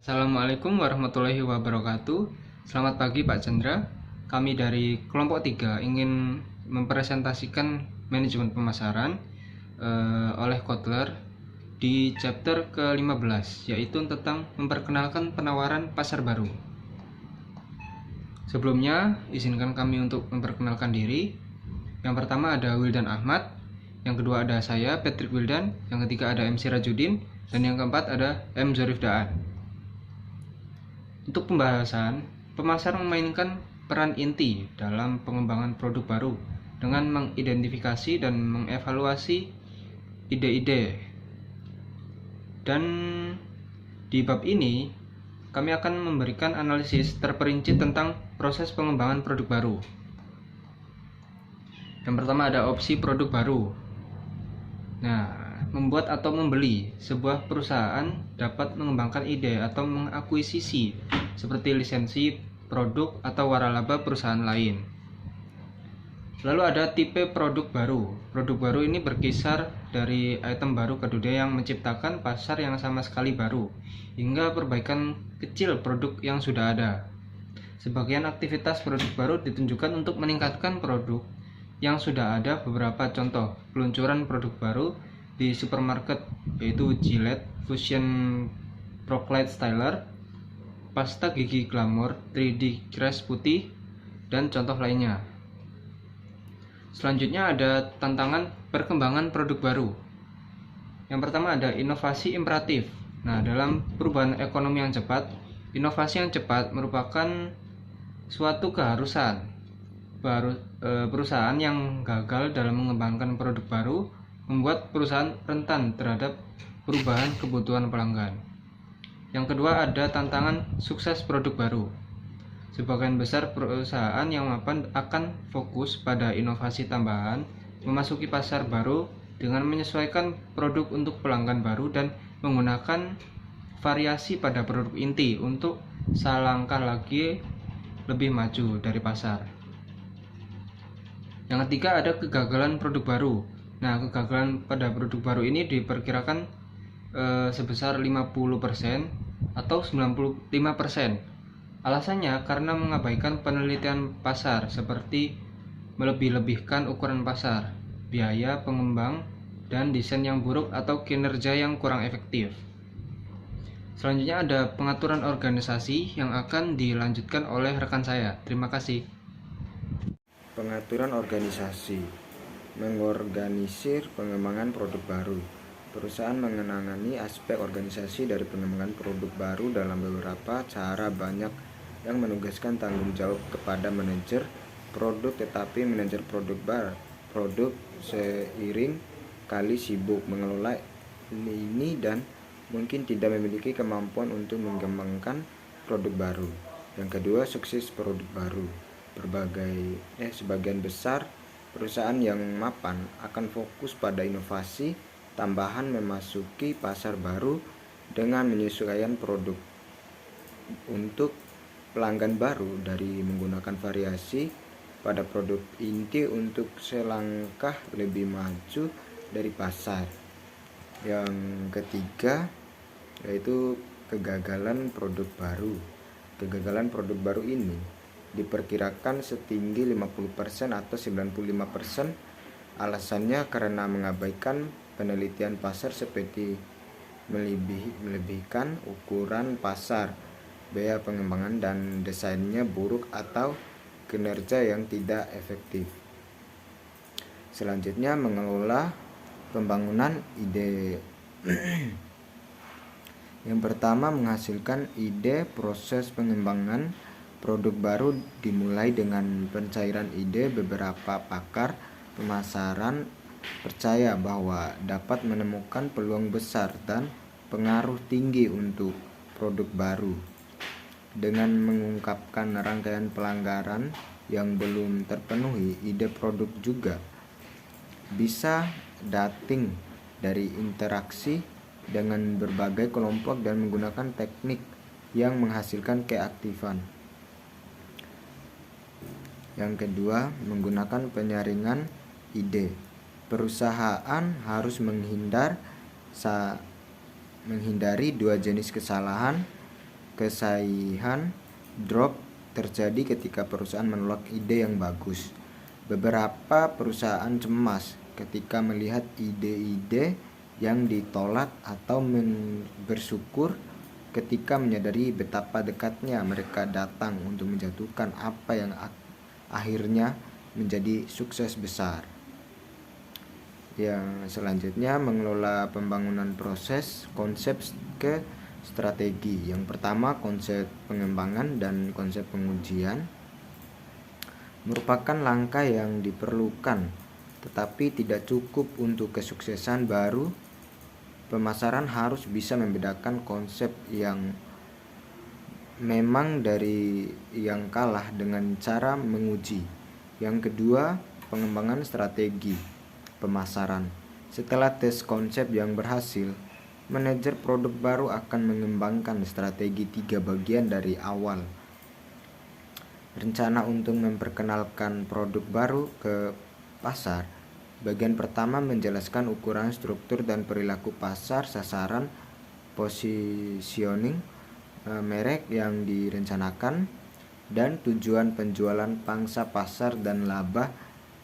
Assalamualaikum warahmatullahi wabarakatuh. Selamat pagi Pak Chandra. Kami dari kelompok 3 ingin mempresentasikan manajemen pemasaran oleh Kotler di chapter ke-15, yaitu tentang memperkenalkan penawaran pasar baru. Sebelumnya, izinkan kami untuk memperkenalkan diri. Yang pertama ada Wildan Ahmad, yang kedua ada saya, Patrick Wildan, yang ketiga ada MC Rajudin, dan yang keempat ada M. Zorif Daan. Untuk pembahasan, pemasar memainkan peran inti dalam pengembangan produk baru dengan mengidentifikasi dan mengevaluasi ide-ide. Dan di bab ini, kami akan memberikan analisis terperinci tentang proses pengembangan produk baru. Yang pertama ada opsi produk baru. Nah, membuat atau membeli sebuah perusahaan dapat mengembangkan ide atau mengakuisisi seperti lisensi, produk, atau waralaba perusahaan lain. Lalu ada tipe produk baru. Produk baru ini berkisar dari item baru ke dunia yang menciptakan pasar yang sama sekali baru, hingga perbaikan kecil produk yang sudah ada. Sebagian aktivitas produk baru ditunjukkan untuk meningkatkan produk yang sudah ada. Beberapa contoh peluncuran produk baru di supermarket yaitu Gillette Fusion Proclide Styler, pasta gigi Glamour 3D Crash putih, dan contoh lainnya. Selanjutnya ada tantangan perkembangan produk baru. Yang pertama ada inovasi imperatif. Nah, dalam perubahan ekonomi yang cepat, inovasi yang cepat merupakan suatu keharusan. Perusahaan yang gagal dalam mengembangkan produk baru membuat perusahaan rentan terhadap perubahan kebutuhan pelanggan. Yang kedua ada tantangan sukses produk baru. Sebagian besar perusahaan yang mapan akan fokus pada inovasi tambahan, memasuki pasar baru dengan menyesuaikan produk untuk pelanggan baru dan menggunakan variasi pada produk inti untuk selangkah lagi lebih maju dari pasar. Yang ketiga ada kegagalan produk baru. Nah, kegagalan pada produk baru ini diperkirakan sebesar 50% atau 95%. Alasannya karena mengabaikan penelitian pasar seperti melebih-lebihkan ukuran pasar, biaya pengembang, dan desain yang buruk atau kinerja yang kurang efektif. Selanjutnya ada pengaturan organisasi yang akan dilanjutkan oleh rekan saya. Terima kasih. Pengaturan organisasi mengorganisir pengembangan produk baru. Perusahaan mengenangani aspek organisasi dari pengembangan produk baru dalam beberapa cara. Banyak yang menugaskan tanggung jawab kepada manajer produk, tetapi manajer produk seiring kali sibuk mengelola ini dan mungkin tidak memiliki kemampuan untuk mengembangkan produk baru. Yang kedua, sukses produk baru. Sebagian besar perusahaan yang mapan akan fokus pada inovasi tambahan, memasuki pasar baru dengan menyesuaikan produk untuk pelanggan baru dari menggunakan variasi pada produk inti untuk selangkah lebih maju dari pasar. Yang ketiga yaitu kegagalan produk baru. Kegagalan produk baru ini diperkirakan setinggi 50% atau 95%. Alasannya karena mengabaikan penelitian pasar seperti melebihkan ukuran pasar, biaya pengembangan, dan desainnya buruk atau kinerja yang tidak efektif. Selanjutnya mengelola pembangunan ide. Yang pertama, menghasilkan ide. Proses pengembangan produk baru dimulai dengan pencairan ide. Beberapa pakar pemasaran percaya bahwa dapat menemukan peluang besar dan pengaruh tinggi untuk produk baru dengan mengungkapkan rangkaian pelanggaran yang belum terpenuhi. Ide produk juga bisa datang dari interaksi dengan berbagai kelompok dan menggunakan teknik yang menghasilkan keaktifan. Yang kedua, menggunakan penyaringan ide. Perusahaan harus menghindari dua jenis kesalahan Kesahihan drop terjadi ketika perusahaan menolak ide yang bagus. Beberapa perusahaan cemas ketika melihat ide-ide yang ditolak atau bersyukur ketika menyadari betapa dekatnya mereka datang untuk menjatuhkan apa yang akhirnya menjadi sukses besar. Yang selanjutnya, mengelola pembangunan proses konsep ke strategi. Yang pertama, konsep pengembangan dan konsep pengujian merupakan langkah yang diperlukan tetapi tidak cukup untuk kesuksesan baru. Pemasaran harus bisa membedakan konsep yang memang dari yang kalah dengan cara menguji. Yang kedua, pengembangan strategi pemasaran. Setelah tes konsep yang berhasil, manajer produk baru akan mengembangkan strategi 3 bagian dari awal. Rencana untuk memperkenalkan produk baru ke pasar. Bagian pertama menjelaskan ukuran, struktur, dan perilaku pasar sasaran, positioning merek yang direncanakan, dan tujuan penjualan pangsa pasar dan laba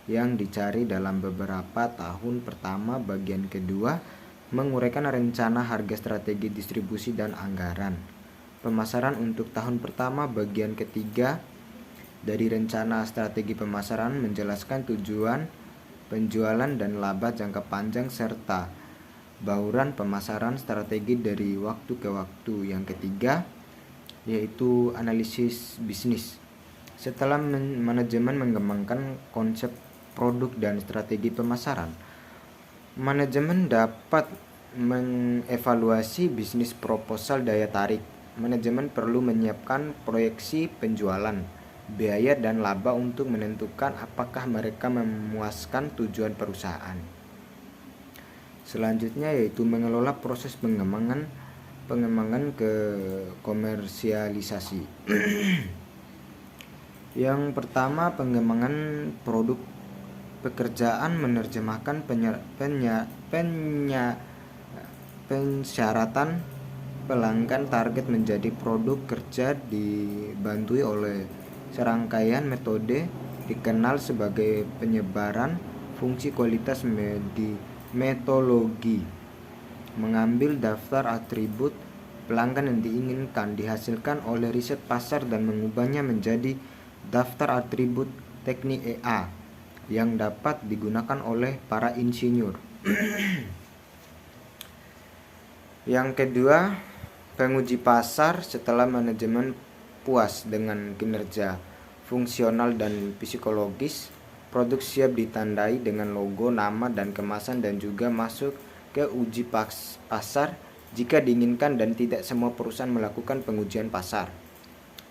yang dicari dalam beberapa tahun pertama. Bagian kedua menguraikan rencana, harga, strategi distribusi, dan anggaran pemasaran untuk tahun pertama. Bagian ketiga dari rencana strategi pemasaran menjelaskan tujuan penjualan dan laba jangka panjang serta bauran pemasaran strategi dari waktu ke waktu. Yang ketiga yaitu analisis bisnis. Setelah manajemen mengembangkan konsep produk dan strategi pemasaran, manajemen dapat mengevaluasi bisnis proposal daya tarik. Manajemen perlu menyiapkan proyeksi penjualan, biaya, dan laba untuk menentukan apakah mereka memuaskan tujuan perusahaan. Selanjutnya yaitu mengelola proses pengembangan ke komersialisasi. Yang pertama, pengembangan produk. Pekerjaan menerjemahkan pensyaratan pelanggan target menjadi produk kerja dibantui oleh serangkaian metode dikenal sebagai penyebaran fungsi kualitas metodologi. Mengambil daftar atribut pelanggan yang diinginkan dihasilkan oleh riset pasar dan mengubahnya menjadi daftar atribut teknik EA yang dapat digunakan oleh para insinyur. Yang kedua, penguji pasar. Setelah manajemen puas dengan kinerja fungsional dan psikologis, produk siap ditandai dengan logo, nama, dan kemasan, dan juga masuk ke uji pasar jika diinginkan, dan tidak semua perusahaan melakukan pengujian pasar.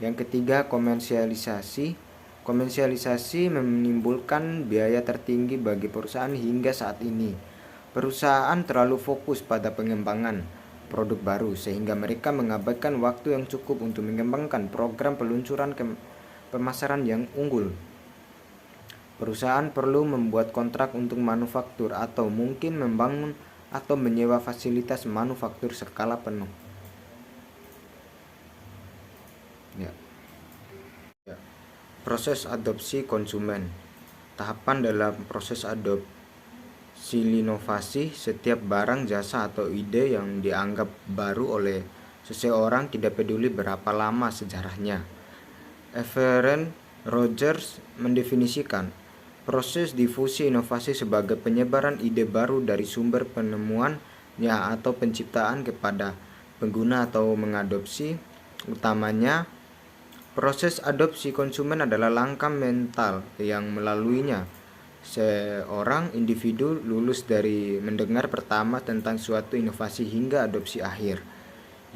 Yang ketiga, komersialisasi. Komersialisasi menimbulkan biaya tertinggi bagi perusahaan hingga saat ini. Perusahaan terlalu fokus pada pengembangan produk baru sehingga mereka mengabaikan waktu yang cukup untuk mengembangkan program peluncuran pemasaran yang unggul. Perusahaan perlu membuat kontrak untuk manufaktur atau mungkin membangun atau menyewa fasilitas manufaktur skala penuh. Proses adopsi konsumen. Tahapan dalam proses adopsi inovasi. Setiap barang, jasa, atau ide yang dianggap baru oleh seseorang, tidak peduli berapa lama sejarahnya. Everett Rogers mendefinisikan proses difusi inovasi sebagai penyebaran ide baru dari sumber penemuannya atau penciptaan kepada pengguna atau mengadopsi. Utamanya, proses adopsi konsumen adalah langkah mental yang melaluinya seorang individu lulus dari mendengar pertama tentang suatu inovasi hingga adopsi akhir.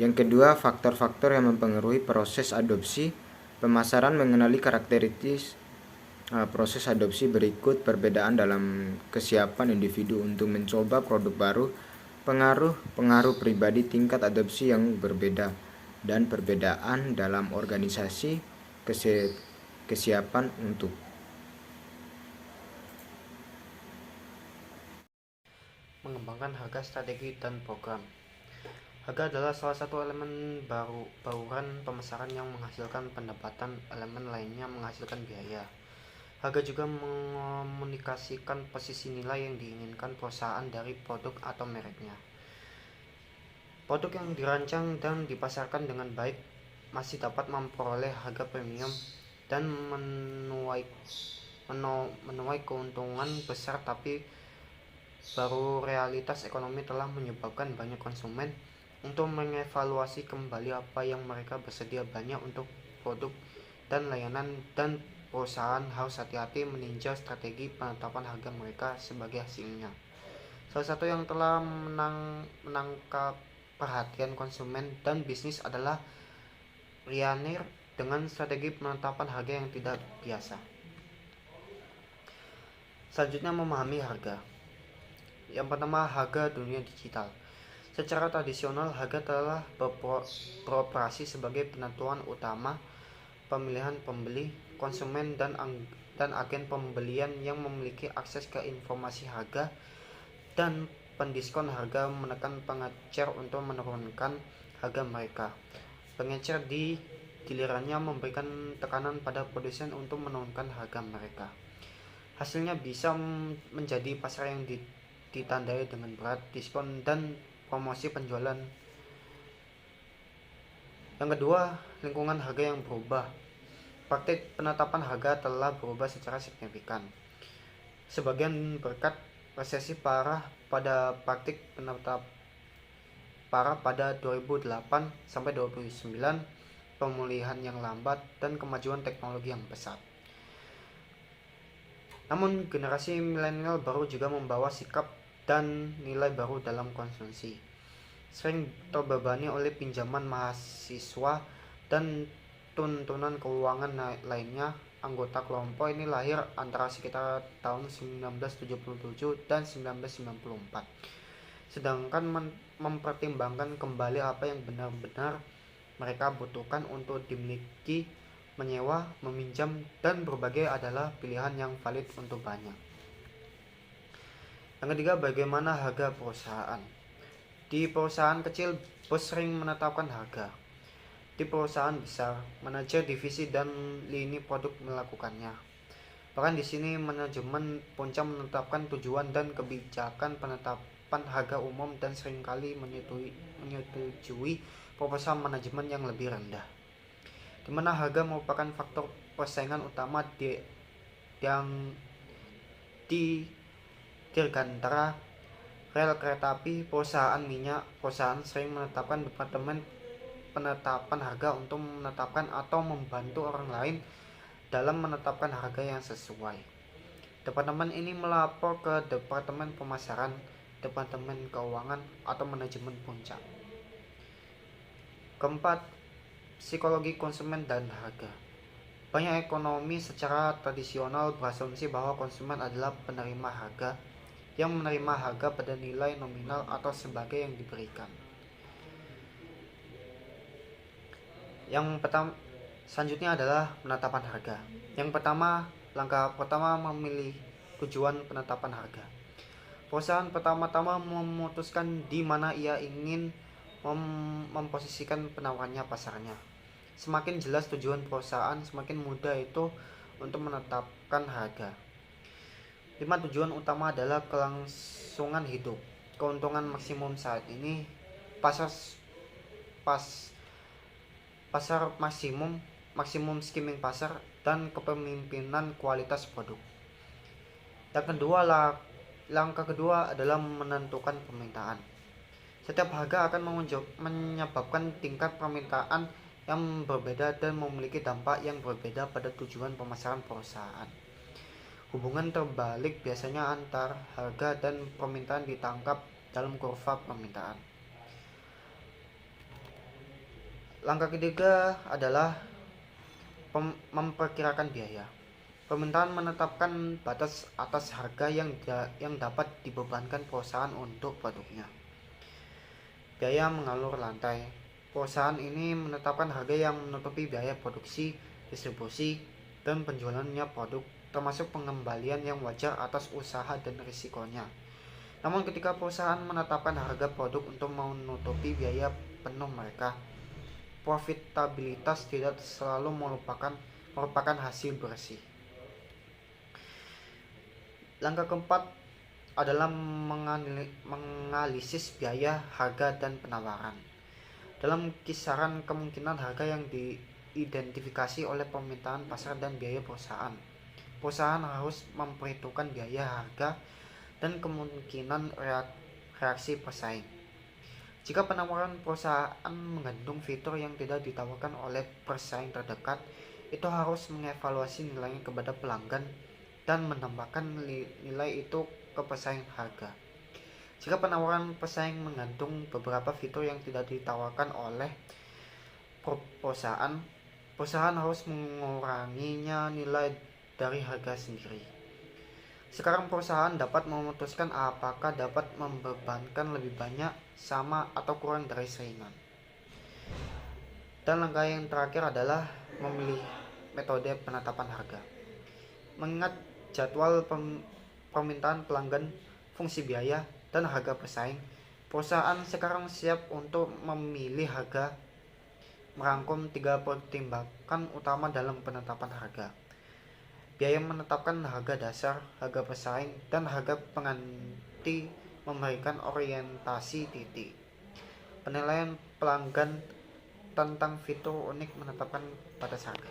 Yang kedua, faktor-faktor yang mempengaruhi proses adopsi pemasaran. Mengenali karakteristik proses adopsi berikut: perbedaan dalam kesiapan individu untuk mencoba produk baru, pengaruh pribadi, tingkat adopsi yang berbeda, dan perbedaan dalam organisasi kesiapan untuk mengembangkan harga, strategi, dan program. Harga adalah salah satu elemen bauran pemasaran yang menghasilkan pendapatan, elemen lainnya menghasilkan biaya. Harga juga mengomunikasikan posisi nilai yang diinginkan perusahaan dari produk atau mereknya. Produk yang dirancang dan dipasarkan dengan baik masih dapat memperoleh harga premium dan menuai keuntungan besar, tapi baru realitas ekonomi telah menyebabkan banyak konsumen untuk mengevaluasi kembali apa yang mereka bersedia banyak untuk produk dan layanan, dan perusahaan harus hati-hati meninjau strategi penetapan harga mereka sebagai hasilnya. Salah satu yang telah menangkap perhatian konsumen dan bisnis adalah Ryanair dengan strategi penetapan harga yang tidak biasa. Selanjutnya, memahami harga. Yang pertama, harga dunia digital. Secara tradisional, harga telah beroperasi sebagai penentuan utama pemilihan pembeli, konsumen, dan agen pembelian yang memiliki akses ke informasi harga dan pendiskon harga menekan pengecer untuk menurunkan harga mereka. Pengecer di gilirannya memberikan tekanan pada produsen untuk menurunkan harga mereka. Hasilnya bisa menjadi pasar yang ditandai dengan berat diskon dan promosi penjualan. Yang kedua, lingkungan harga yang berubah. Praktik penetapan harga telah berubah secara signifikan. Sebagian berkat resesi parah pada 2008 sampai 2009, pemulihan yang lambat dan kemajuan teknologi yang pesat. Namun generasi milenial baru juga membawa sikap dan nilai baru dalam konsumsi. Sering terbebani oleh pinjaman mahasiswa dan tuntunan keuangan lainnya. Anggota kelompok ini lahir antara sekitar tahun 1977 dan 1994. Sedangkan mempertimbangkan kembali apa yang benar-benar mereka butuhkan untuk dimiliki, menyewa, meminjam, dan berbagai adalah pilihan yang valid untuk banyak. Yang ketiga, bagaimana harga perusahaan. Di perusahaan kecil, bos sering menetapkan harga. Di perusahaan besar, manajer divisi dan lini produk melakukannya. Bahkan di sini manajemen puncak menetapkan tujuan dan kebijakan penetapan harga umum dan seringkali menyetujui proposal manajemen yang lebih rendah, di mana harga merupakan faktor persaingan utama yang di dirgantara rel kereta api, perusahaan minyak. Perusahaan sering menetapkan departemen penetapan harga untuk menetapkan atau membantu orang lain dalam menetapkan harga yang sesuai. Departemen ini melapor ke departemen pemasaran, departemen keuangan, atau manajemen puncak. Keempat, psikologi konsumen dan harga. Banyak ekonomi secara tradisional berasumsi bahwa konsumen adalah penerima harga, yang menerima harga pada nilai nominal atau sebagai yang diberikan. Selanjutnya adalah penetapan harga. Langkah pertama memilih tujuan penetapan harga. Perusahaan pertama-tama memutuskan di mana ia ingin memposisikan penawarannya pasarnya. Semakin jelas tujuan perusahaan, semakin mudah itu untuk menetapkan harga. 5 tujuan utama adalah kelangsungan hidup, keuntungan maksimum saat ini, pasar maksimum skimming pasar, dan kepemimpinan kualitas produk. Langkah kedua adalah menentukan permintaan. Setiap harga akan menyebabkan tingkat permintaan yang berbeda dan memiliki dampak yang berbeda pada tujuan pemasaran perusahaan. Hubungan terbalik biasanya antar harga dan permintaan ditangkap dalam kurva permintaan. Langkah ketiga adalah memperkirakan biaya. Permintaan menetapkan batas atas harga yang dapat dibebankan perusahaan untuk produknya. Biaya mengalur lantai. Perusahaan ini menetapkan harga yang menutupi biaya produksi, distribusi, dan penjualannya produk, termasuk pengembalian yang wajar atas usaha dan risikonya. Namun ketika perusahaan menetapkan harga produk untuk menutupi biaya penuh mereka, profitabilitas tidak selalu merupakan hasil bersih. Langkah keempat adalah menganalisis biaya, harga, dan penawaran. Dalam kisaran kemungkinan harga yang diidentifikasi oleh permintaan pasar dan biaya perusahaan, perusahaan harus memperhitungkan biaya, harga, dan kemungkinan reaksi pesaing. Jika penawaran perusahaan mengandung fitur yang tidak ditawarkan oleh pesaing terdekat, itu harus mengevaluasi nilainya kepada pelanggan dan menambahkan nilai itu ke pesaing harga. Jika penawaran pesaing mengandung beberapa fitur yang tidak ditawarkan oleh perusahaan harus menguranginya nilai dari harga sendiri. Sekarang perusahaan dapat memutuskan apakah dapat membebankan lebih banyak, sama, atau kurang dari saingan. Dan langkah yang terakhir adalah memilih metode penetapan harga. Mengingat jadwal permintaan pelanggan, fungsi biaya, dan harga pesaing, perusahaan sekarang siap untuk memilih harga, merangkum 3 pertimbangan utama dalam penetapan harga: biaya menetapkan harga dasar, harga pesaing, dan harga pengganti memberikan orientasi titik. Penilaian pelanggan tentang fitur unik menetapkan batas harga.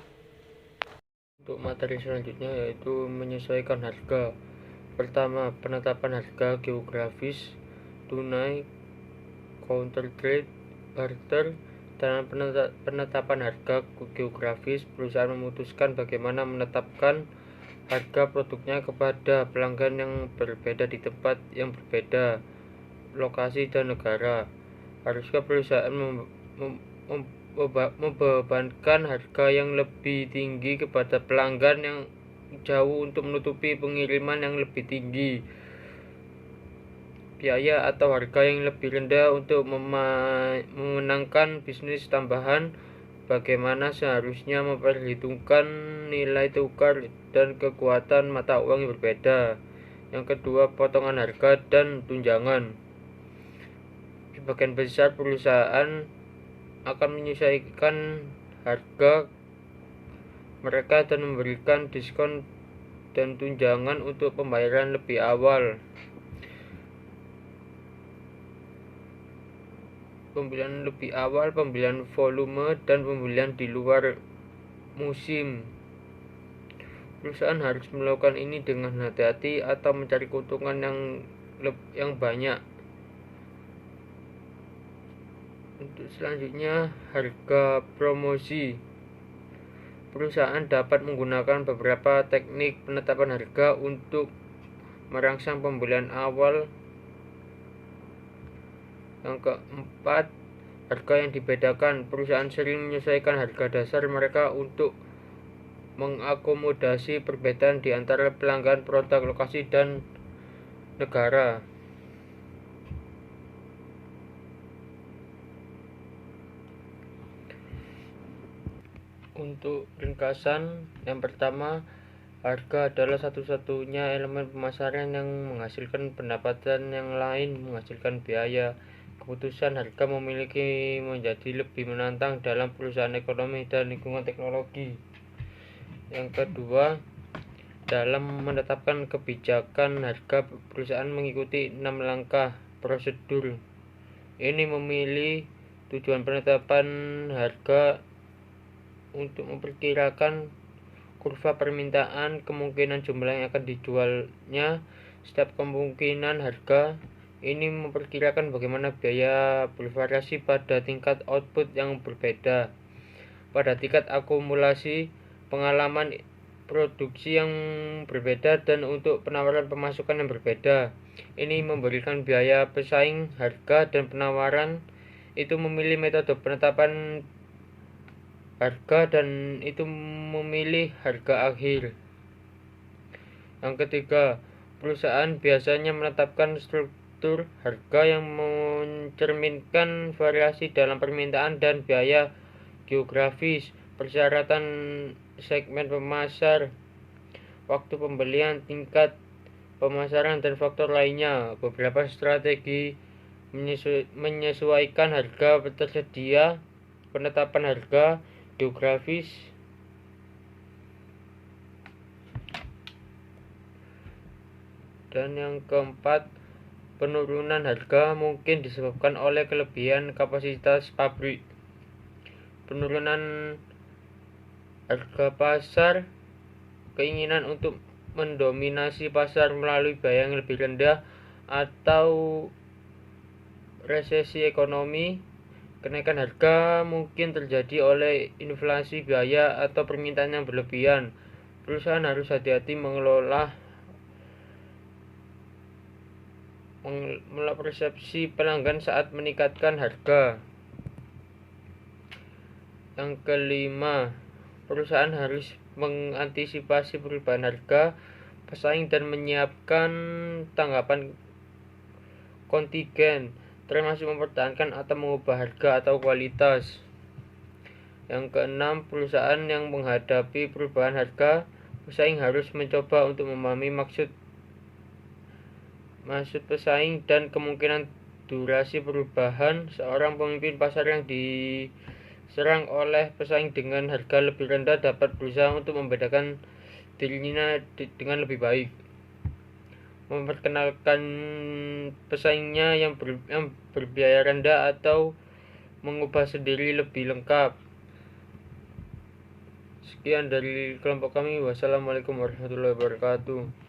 Untuk materi selanjutnya yaitu menyesuaikan harga. Pertama, penetapan harga geografis, tunai, counter trade, barter. Dalam penetapan harga geografis, perusahaan memutuskan bagaimana menetapkan harga produknya kepada pelanggan yang berbeda di tempat yang berbeda, lokasi, dan negara. Haruskah perusahaan membebankan harga yang lebih tinggi kepada pelanggan yang jauh untuk menutupi pengiriman yang lebih tinggi, biaya atau harga yang lebih rendah untuk memenangkan bisnis tambahan? Bagaimana seharusnya memperhitungkan nilai tukar dan kekuatan mata uang yang berbeda? Yang kedua, potongan harga dan tunjangan. Sebagian besar perusahaan akan menyesuaikan harga mereka dan memberikan diskon dan tunjangan untuk pembayaran lebih awal, pembelian volume, dan pembelian di luar musim. Perusahaan harus melakukan ini dengan hati-hati atau mencari keuntungan yang banyak. Untuk selanjutnya, harga promosi. Perusahaan dapat menggunakan beberapa teknik penetapan harga untuk merangsang pembelian awal. Yang keempat, harga yang dibedakan. Perusahaan sering menyesuaikan harga dasar mereka untuk mengakomodasi perbedaan di antara pelanggan, produk, lokasi, dan negara. Untuk ringkasan, yang pertama, harga adalah satu-satunya elemen pemasaran yang menghasilkan pendapatan, yang lain menghasilkan biaya. Keputusan harga memiliki menjadi lebih menantang dalam perusahaan ekonomi dan lingkungan teknologi. Yang kedua, dalam menetapkan kebijakan harga, perusahaan mengikuti 6 langkah prosedur. Ini memilih tujuan penetapan harga untuk memperkirakan kurva permintaan, kemungkinan jumlah yang akan dijualnya, setiap kemungkinan harga. Ini memperkirakan bagaimana biaya bervariasi pada tingkat output yang berbeda, pada tingkat akumulasi pengalaman produksi yang berbeda, dan untuk penawaran pemasukan yang berbeda. Ini memberikan biaya pesaing, harga, dan penawaran. Itu memilih metode penetapan harga, dan itu memilih harga akhir. Yang ketiga, perusahaan biasanya menetapkan struktur harga yang mencerminkan variasi dalam permintaan dan biaya geografis, persyaratan segmen pemasar, waktu pembelian, tingkat pemasaran, dan faktor lainnya. Beberapa strategi menyesuaikan harga tersedia, penetapan harga, geografis, dan yang keempat, penurunan harga mungkin disebabkan oleh kelebihan kapasitas pabrik. Penurunan harga pasar, keinginan untuk mendominasi pasar melalui biaya yang lebih rendah, atau resesi ekonomi. Kenaikan harga mungkin terjadi oleh inflasi biaya atau permintaan yang berlebihan. Perusahaan harus hati-hati mengelola persepsi pelanggan saat meningkatkan harga. Yang kelima, perusahaan harus mengantisipasi perubahan harga pesaing dan menyiapkan tanggapan kontingen, termasuk mempertahankan atau mengubah harga atau kualitas. Yang keenam, perusahaan yang menghadapi perubahan harga pesaing harus mencoba untuk memahami maksud pesaing dan kemungkinan durasi perubahan. Seorang pemimpin pasar yang diserang oleh pesaing dengan harga lebih rendah dapat berusaha untuk membedakan dirinya dengan lebih baik, memperkenalkan pesaingnya yang berbiaya rendah, atau mengubah sendiri lebih lengkap. Sekian dari kelompok kami. Wassalamualaikum warahmatullahi wabarakatuh.